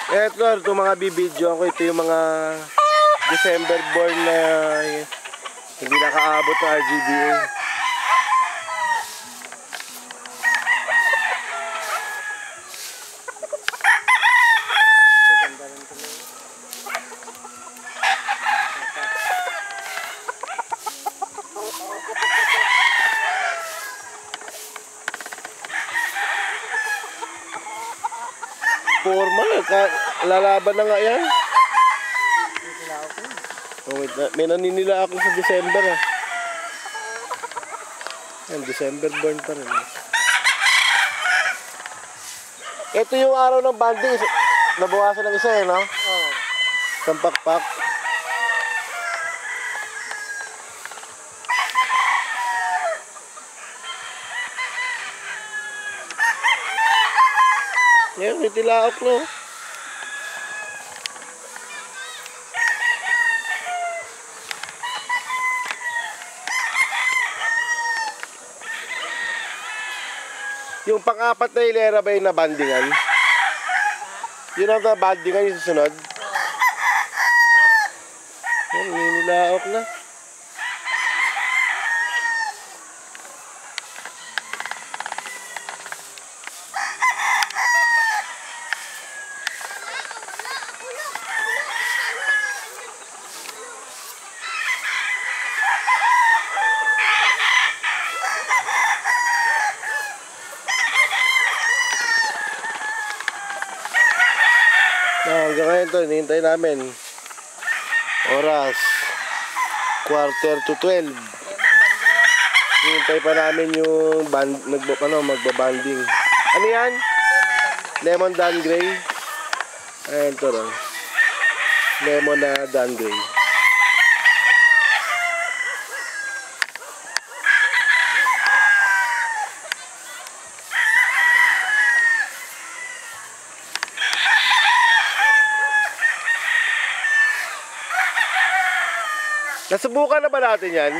Ito mga bibidyo ko. Ito yung mga December born na hindi nakaabot ng RGBA. Formal, lalaban na nga yan. Oh, wait, may naninila ako sa December Yan, December born pa rin. Ito yung araw ng banding. Nabawasan ng isa no? Oo. Isang pakpak. Yan, may tilaok no. Yung pang-apat na hilera ba yung nabandingan? Yun ang nabandingan yung susunod? Yan, ninilaok na. Hanggang ngayon ito, hinihintay namin. Oras 11:45. Hinihintay pa namin yung magbabanding. Ano yan? Lemon Dan Gray. Ayan ito lang. Lemon na Dan Gray. Nasubukan na ba natin yan?